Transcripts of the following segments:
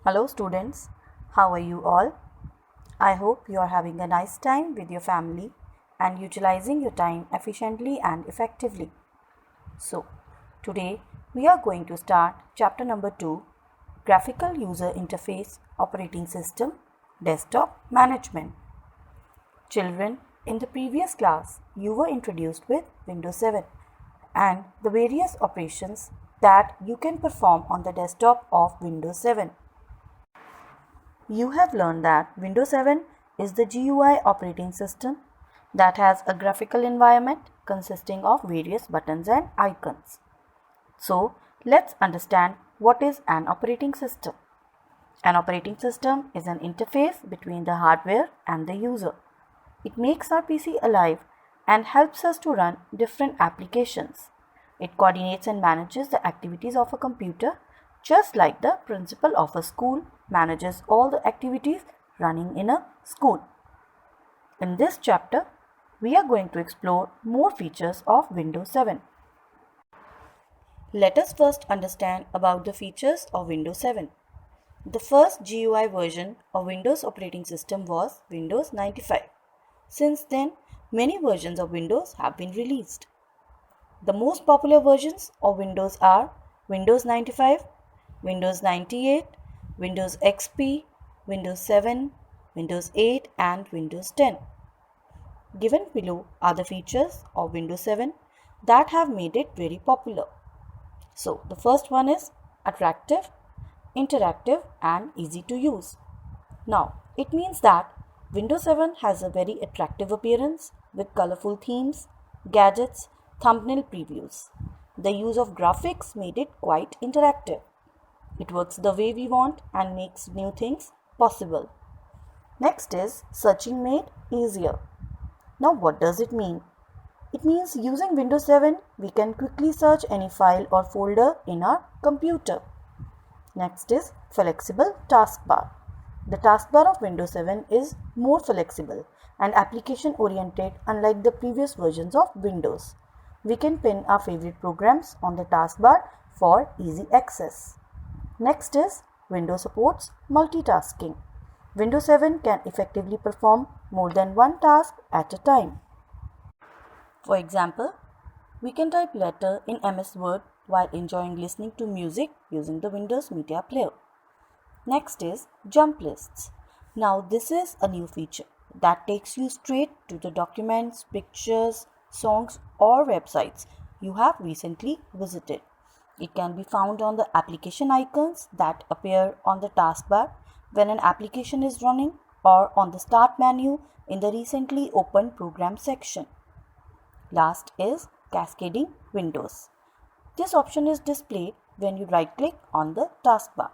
Hello students, how are you all? I hope you are having a nice time with your family and utilizing your time efficiently and effectively. So, today we are going to start chapter number 2, Graphical User Interface Operating System Desktop Management. Children, in the previous class you were introduced with Windows 7 and the various operations that you can perform on the desktop of Windows 7. You have learned that Windows 7 is the GUI operating system that has a graphical environment consisting of various buttons and icons. So, let's understand what is an operating system. An operating system is an interface between the hardware and the user. It makes our PC alive and helps us to run different applications. It coordinates and manages the activities of a computer just like the principal of a school manages all the activities running in a school. In this chapter, we are going to explore more features of Windows 7. Let us first understand about the features of Windows 7. The first GUI version of Windows operating system was Windows 95. Since then, many versions of Windows have been released. The most popular versions of Windows are Windows 95, Windows 98, Windows XP, Windows 7, Windows 8 and Windows 10. Given below are the features of Windows 7 that have made it very popular. So the first one is attractive, interactive and easy to use. Now it means that Windows 7 has a very attractive appearance with colorful themes, gadgets, thumbnail previews. The use of graphics made it quite interactive. It works the way we want and makes new things possible. Next is searching made easier. Now what does it mean? It means using Windows 7 we can quickly search any file or folder in our computer. Next is flexible taskbar. The taskbar of Windows 7 is more flexible and application oriented unlike the previous versions of Windows. We can pin our favorite programs on the taskbar for easy access. Next is Windows supports multitasking. Windows 7 can effectively perform more than one task at a time. For example, we can type letter in MS Word while enjoying listening to music using the Windows Media Player. Next is jump lists. Now this is a new feature that takes you straight to the documents, pictures, songs or websites you have recently visited. It can be found on the application icons that appear on the taskbar when an application is running or on the start menu in the recently opened program section. Last is cascading windows. This option is displayed when you right click on the taskbar.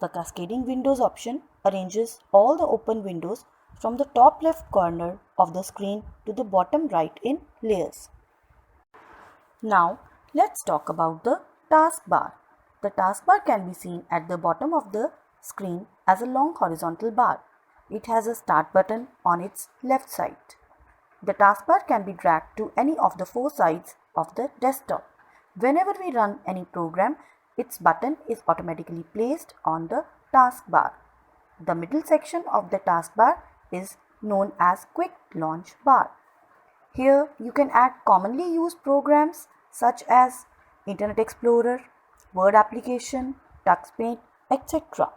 The cascading windows option arranges all the open windows from the top left corner of the screen to the bottom right in layers. Now let's talk about the taskbar. The taskbar can be seen at the bottom of the screen as a long horizontal bar. It has a start button on its left side. The taskbar can be dragged to any of the four sides of the desktop. Whenever we run any program, its button is automatically placed on the taskbar. The middle section of the taskbar is known as Quick Launch Bar. Here you can add commonly used programs such as Internet Explorer, Word application, TuxPaint, etc.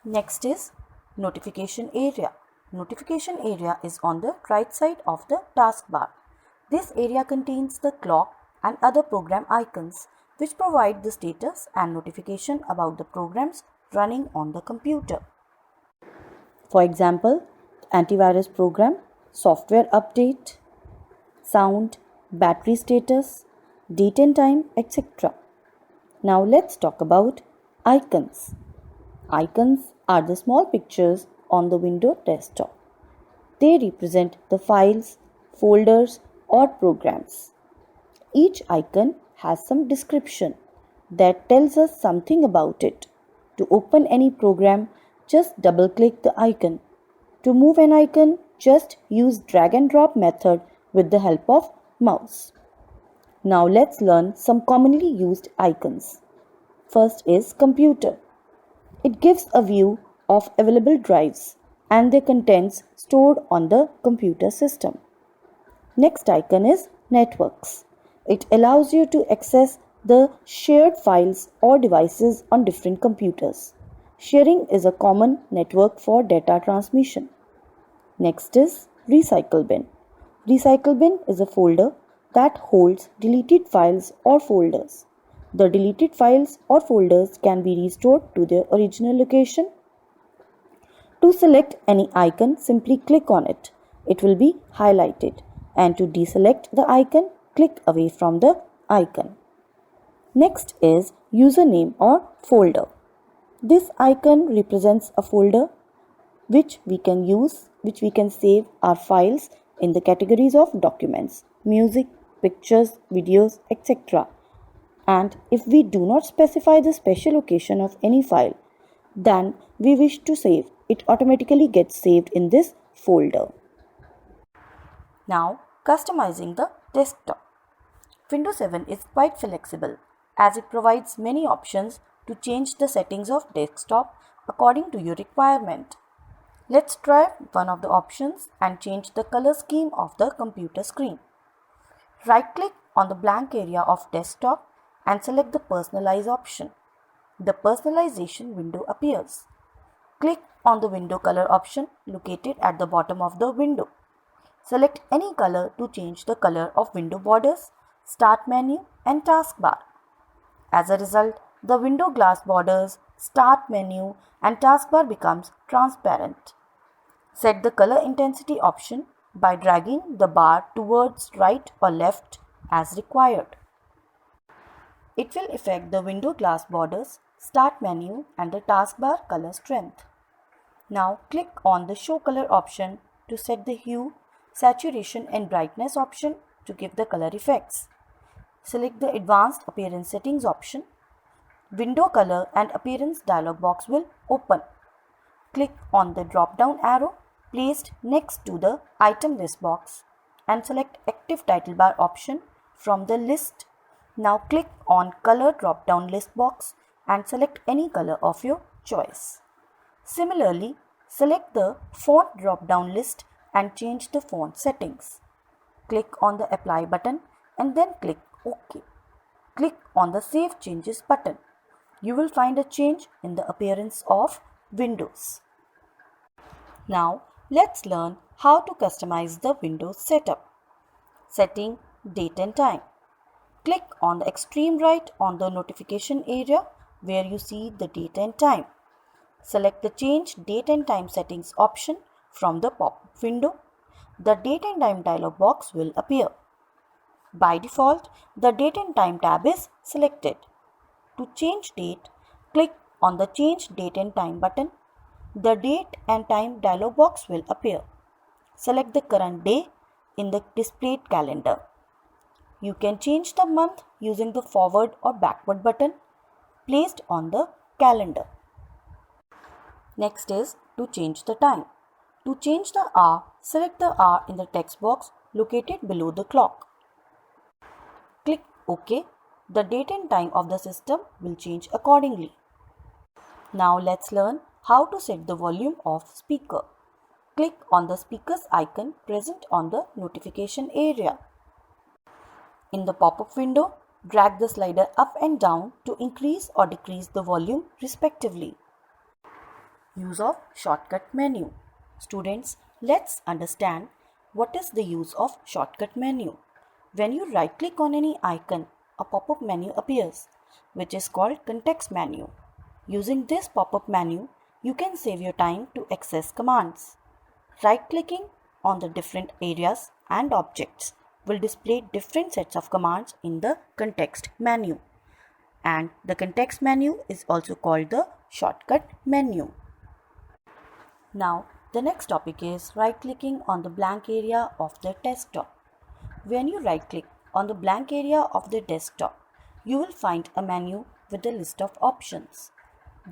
Next is notification area. Notification area is on the right side of the taskbar. This area contains the clock and other program icons which provide the status and notification about the programs running on the computer. For example, antivirus program, software update, sound, battery status, date and time, etc. Now let's talk about icons. Icons are the small pictures on the Windows desktop. They represent the files, folders or programs. Each icon has some description that tells us something about it. To open any program, just double click the icon. To move an icon, just use drag and drop method with the help of mouse. Now let's learn some commonly used icons. First is computer. It gives a view of available drives and their contents stored on the computer system. Next icon is Networks. It allows you to access the shared files or devices on different computers. Sharing is a common network for data transmission. Next is Recycle Bin. Recycle Bin is a folder that holds deleted files or folders. The deleted files or folders can be restored to their original location. To select any icon, simply click on it. It will be highlighted. And to deselect the icon, click away from the icon. Next is Username or Folder. This icon represents a folder which we can save our files in the categories of documents, music, pictures, videos, etc. And if we do not specify the special location of any file then we wish to save, it automatically gets saved in this folder. Now, customizing the desktop. Windows 7 is quite flexible as it provides many options to change the settings of desktop according to your requirement. Let's try one of the options and change the color scheme of the computer screen. Right-click on the blank area of desktop and select the Personalize option. The personalization window appears. Click on the window color option located at the bottom of the window. Select any color to change the color of window borders, start menu and taskbar. As a result, the window glass borders, start menu and taskbar becomes transparent. Set the color intensity option by dragging the bar towards right or left as required. It will affect the window glass borders, start menu and the taskbar color strength. Now click on the show color option to set the hue, saturation and brightness option to give the color effects. Select the advanced appearance settings option. Window color and appearance dialog box will open. Click on the drop down arrow placed next to the item list box and select active title bar option from the list. Now click on color drop down list box and select any color of your choice. Similarly, select the font drop down list and change the font settings. Click on the apply button and then click OK. Click on the save changes button. You will find a change in the appearance of Windows. Now let's learn how to customize the Windows setup. Setting date and time. Click on the extreme right on the notification area where you see the date and time. Select the change date and time settings option from the pop-up window. The date and time dialog box will appear. By default, the date and time tab is selected. To change date, click on the change date and time button. The date and time dialog box will appear. Select the current day in the displayed calendar. You can change the month using the forward or backward button placed on the calendar. Next is to change the time. To change the hour, select the hour in the text box located below the clock. Click OK. The date and time of the system will change accordingly. Now let's learn how to set the volume of speaker. Click on the speaker's icon present on the notification area. In the pop-up window, drag the slider up and down to increase or decrease the volume respectively. Use of shortcut menu. Students, let's understand what is the use of shortcut menu. When you right-click on any icon, a pop-up menu appears, which is called context menu. Using this pop-up menu, you can save your time to access commands. Right-clicking on the different areas and objects will display different sets of commands in the context menu. And the context menu is also called the shortcut menu. Now, the next topic is right-clicking on the blank area of the desktop. When you right-click on the blank area of the desktop, you will find a menu with a list of options.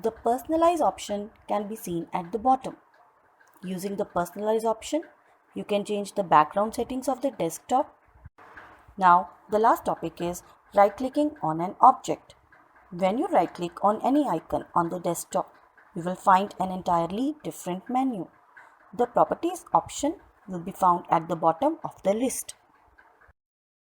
The Personalize option can be seen at the bottom. Using the Personalize option, you can change the background settings of the desktop. Now, the last topic is right-clicking on an object. When you right-click on any icon on the desktop, you will find an entirely different menu. The Properties option will be found at the bottom of the list.